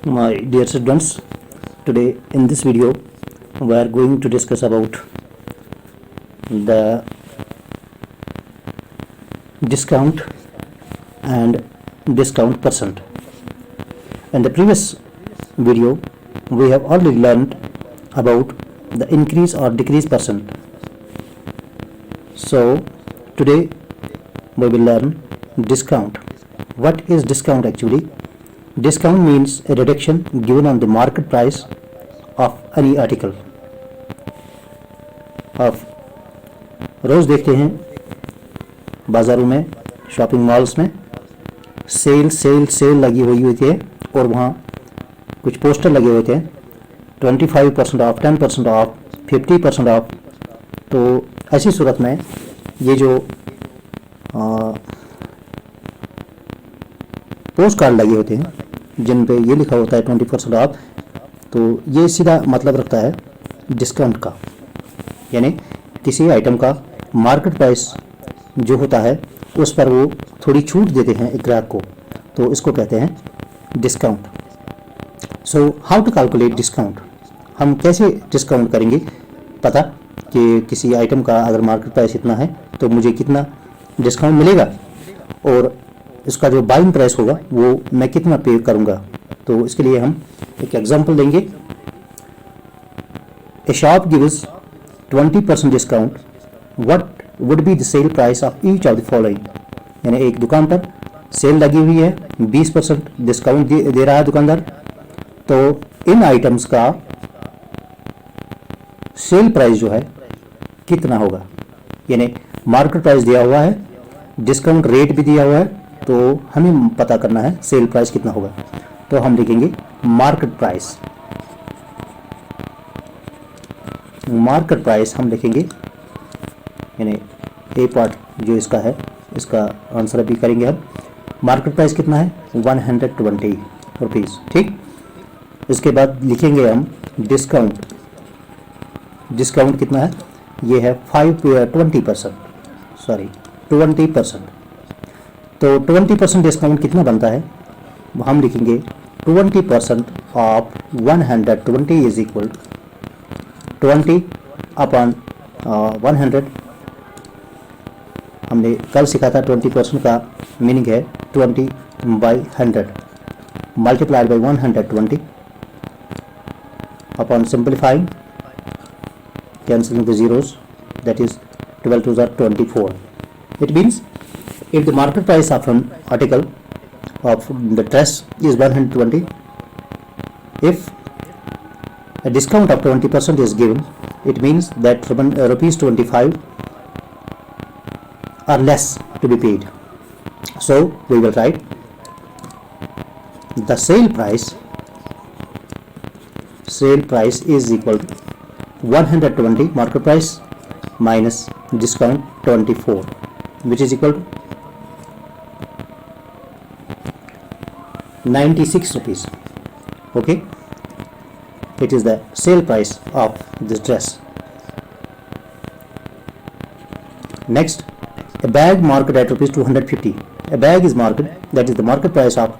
My dear students, today in this video we are going to discuss about the discount and discount percent. In the previous video we have already learned about the increase or decrease percent. So today we will learn discount. What is discount actually? Discount means a reduction given on the market price of any article. आप रोज़ देखते हैं बाज़ारों में, shopping malls में cell लगी हुई होती है और वहाँ कुछ पोस्टर लगे हुए थे 25% ऑफ, 10% ऑफ, 50% ऑफ। तो ऐसी सूरत में ये जो पोस्ट कार्ड लगे होते हैं जिन पे ये लिखा होता है 20% ऑफ, तो ये सीधा मतलब रखता है डिस्काउंट का, यानी किसी आइटम का मार्केट प्राइस जो होता है उस पर वो थोड़ी छूट देते हैं एक ग्राहक को, तो इसको कहते हैं discount. So how to calculate discount? हम कैसे डिस्काउंट करेंगे पता कि किसी आइटम का अगर मार्केट प्राइस इतना है तो मुझे कितना डिस्काउंट मिलेगा और इसका जो बाइंग प्राइस होगा वो मैं कितना पे करूंगा। तो इसके लिए हम एक एग्जांपल देंगे। ए shop gives 20% discount, what would be the sale price of each of the following. यानी एक दुकान पर सेल लगी हुई है, 20% डिस्काउंट दे रहा है दुकानदार, तो इन आइटम्स का सेल प्राइस जो है कितना होगा। यानी मार्केट प्राइस दिया हुआ है, डिस्काउंट रेट भी दिया हुआ है, तो हमें पता करना है सेल प्राइस कितना होगा। तो हम लिखेंगे मार्केट प्राइस। मार्केट प्राइस हम लिखेंगे, यानी ए पार्ट जो इसका है इसका आंसर भी करेंगे हम। मार्केट प्राइस कितना है 120 रुपीज़, ठीक। इसके बाद लिखेंगे हम डिस्काउंट। डिस्काउंट कितना है, ये है 20%। तो 20% डिस्काउंट कितना बनता है, हम लिखेंगे 20% ऑफ 120 इज इक्वल 20 अपॉन 100। हमने कल सीखा था 20% का मीनिंग है 20 by 100 multiplied by 120 upon simplifying, cancelling the zeros, that is 12 2s are 24. It means if the market price of an article of the dress is 120, if a discount of 20% is given, it means that rupees 25 are less to be paid. So we will write the sale price is equal to 120 market price minus discount 24, which is equal to 96 rupees. Okay, it is the sale price of this dress. Next, a bag marketed at rupees 250. A bag is marketed, that is the market price of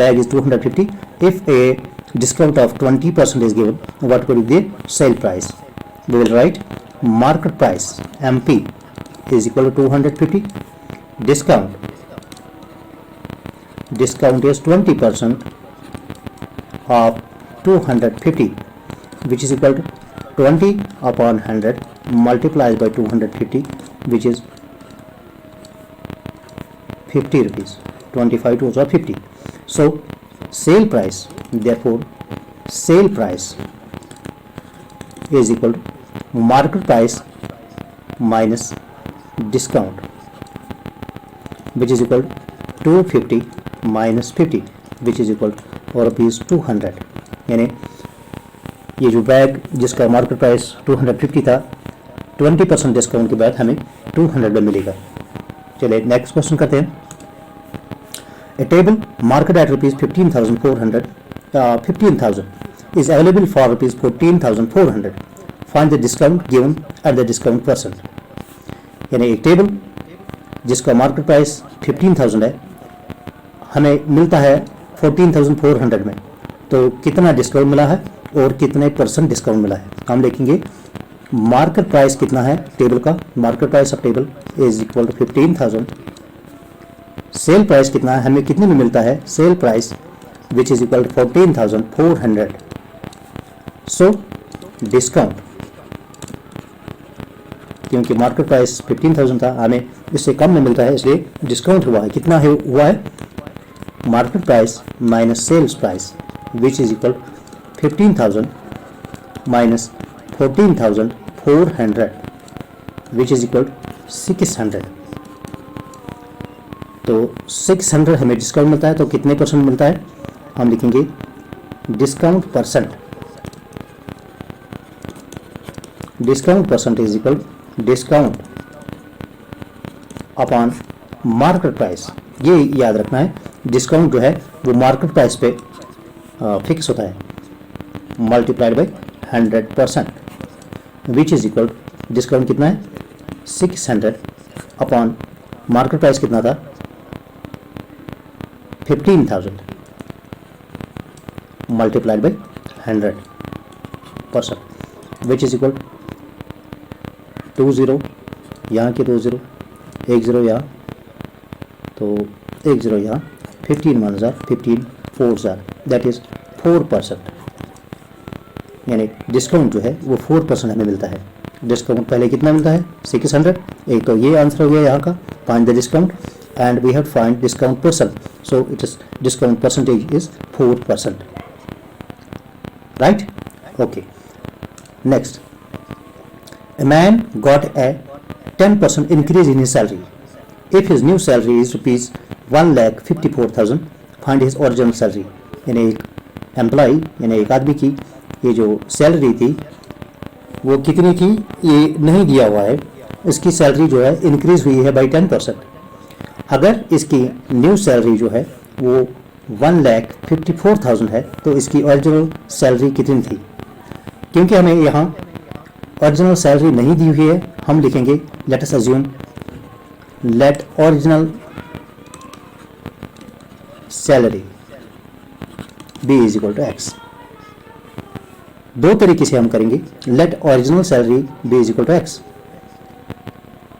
bag is 250. If a discount of 20% is given, what will be the sale price? We will write market price MP is equal to 250. Discount is 20% of 250, which is equal to 20 upon 100 multiplied by 250, which is 50 rupees. 25 to 50. So sale price, therefore sale price is equal to market price minus discount, which is equal to 250 minus 50, which is equal to rupees 200. यानी ये जो bag जिसका market price 250 था, 20% discount के बाद हमें 200 में मिलेगा। चलिए नेक्स्ट क्वेश्चन करते हैं। A table marketed at rupees 15,000 is available for rupees 14,400. Find the discount given at the discount percent. यानी एक टेबल जिसका मार्केट प्राइस 15,000 है, हमें मिलता है 14,400 में, तो कितना डिस्काउंट मिला है और कितने % डिस्काउंट मिला है। हम लिखेंगे मार्केट प्राइस कितना है टेबल का, market price of table is equal to 15,000। Sale price कितना है, हमें कितने में मिलता है, sale price which is equal to 14,400। So discount, क्योंकि मार्केट प्राइस 15,000 था, हमें इससे कम में मिलता है, इसलिए डिस्काउंट हुआ है। कितना है हुआ है, market price minus sales price which is equal 15,000 minus 14,400 which is equal 600। तो 600 हमें डिस्काउंट मिलता है, तो कितने % मिलता है, हम लिखेंगे discount percent, discount percent is equal discount upon market price. ये याद रखना है, डिस्काउंट जो है वो मार्केट प्राइस पे फिक्स होता है, multiplied by 100% which is equal, discount कितना है 600 अपॉन मार्केट प्राइस कितना था 15,000 multiplied by 100% which is equal 20, यहाँ के 20, 10 यहाँ, तो 10 यहाँ, 15 1 जार, 15 4 जार, दैट इज 4%। यानी डिस्काउंट जो है वो 4% हमें मिलता है। डिस्काउंट पहले कितना मिलता है 600, एक तो ये आंसर हो गया यहाँ का, find the discount and we have find discount percent, so it is discount percentage is 4%, right. Okay, next, a man got a 10% increase in his salary. If his new salary is rupees 1,54,000, find his original salary. यानी एक employ यानी एक आदमी की ये जो salary थी वो कितनी थी ये नहीं दिया हुआ है, इसकी सैलरी जो है इंक्रीज हुई है बाई 10%। अगर इसकी न्यू सैलरी जो है वो 1,54,000 है तो इसकी ओरिजिनल सैलरी कितनी थी। क्योंकि हमें यहाँ ओरिजिनल सैलरी नहीं दी हुई है, हम लिखेंगे let us assume let original salary be is equal to x. दो तरीके से हम करेंगे, let original salary be is equal to x.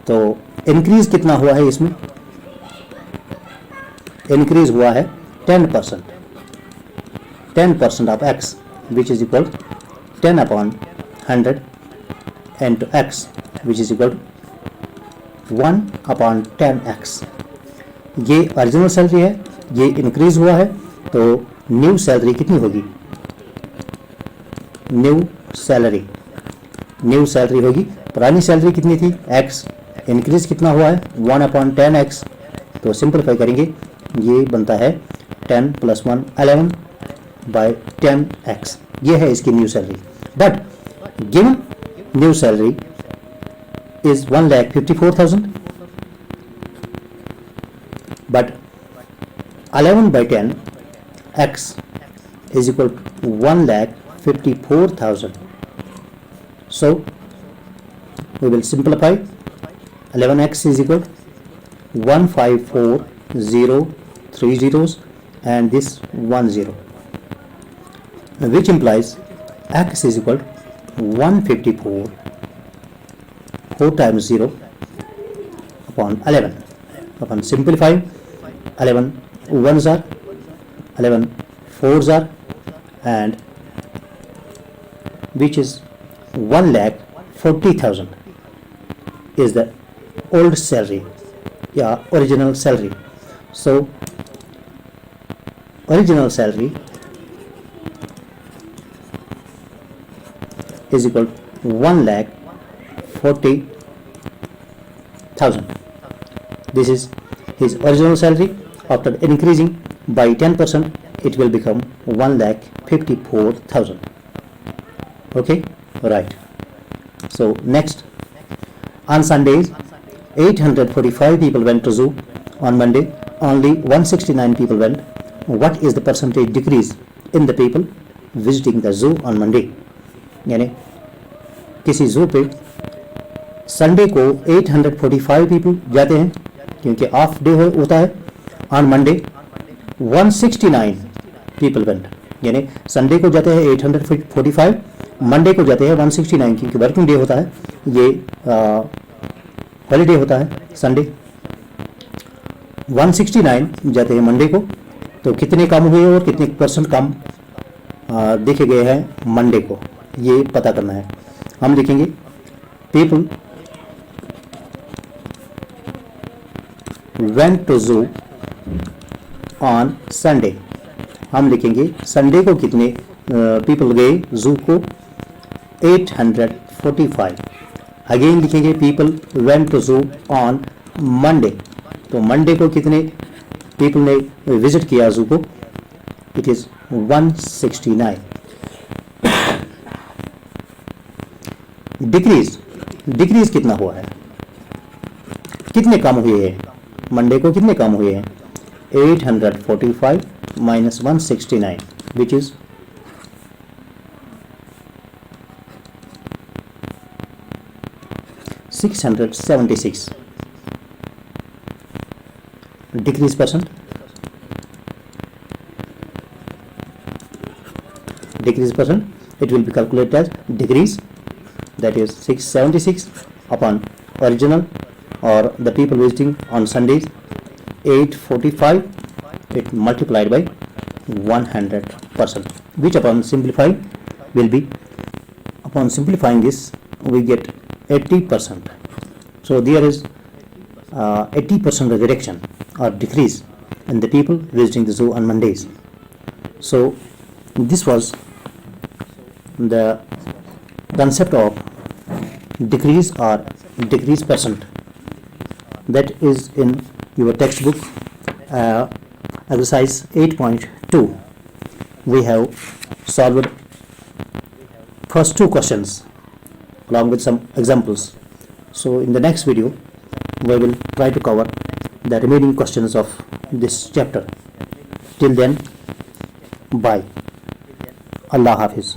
तो इंक्रीज कितना हुआ है इसमें, इंक्रीज हुआ है 10%, 10% of x which is equal 10 upon 100 into x which is equal to 1 upon 10x। ये ओरिजिनल सैलरी है, ये इंक्रीज हुआ है, तो न्यू सैलरी कितनी होगी, न्यू सैलरी होगी, पुरानी सैलरी कितनी थी x, इंक्रीज कितना हुआ है 1 अपॉन 10x, तो सिंपलीफाई करेंगे ये बनता है 10 + 1 11 बाय 10x, ये है इसकी new salary. But given new salary is 1,54,000, but 11 by 10 x is equal to 1,54,000. So we will simplify, 11x is equal to 154,030 zeros and this 10, which implies x is equal to 154, 4 times 0 upon 11, upon simplifying 11 1s are 11 4s are, and which is 1,40,000 is the old salary, original salary. So original salary is equal to 1,40,000. This is his original salary. After increasing by 10%, it will become 1,54,000. Okay, right. So next, on Sundays, 845 people went to zoo. On Monday, only 169 people went. What is the percentage decrease in the people visiting the zoo on Monday? यानी किसी जू पे Sunday को 845 people जाते हैं क्योंकि of day होता है। ऑन मंडे 169 पीपल वेंट, यानी संडे को जाते हैं 845, मंडे को जाते हैं 169, क्योंकि वर्किंग डे होता है, ये हॉलीडे होता है संडे। 169 जाते हैं मंडे को, तो कितने काम हुए और कितने परसेंट काम देखे गए हैं मंडे को, ये पता करना है। हम लिखेंगे पीपल वेंट टू जू ऑन संडे। हम लिखेंगे संडे को कितने पीपल गए जू को, 845। अगेन लिखेंगे पीपल वेंट टू जू ऑन मंडे, तो मंडे को कितने पीपल ने विजिट किया जू को, इट इज 169। डिक्रीज कितना हुआ है, कितने काम हुए हैं मंडे को, कितने काम हुए हैं, 845 minus 169 which is 676 decrease percent, it will be calculated as decrease, that is 676 upon original or the people visiting on Sundays 845, it multiplied by 100%, which upon simplifying will be, upon simplifying this we get 80%. So there is 80% reduction or decrease in the people visiting the zoo on Mondays. So this was the concept of decrease or decrease percent, that is in your textbook exercise 8.2. we have solved first two questions along with some examples. So in the next video we will try to cover the remaining questions of this chapter. Till then, bye. Allah Hafiz.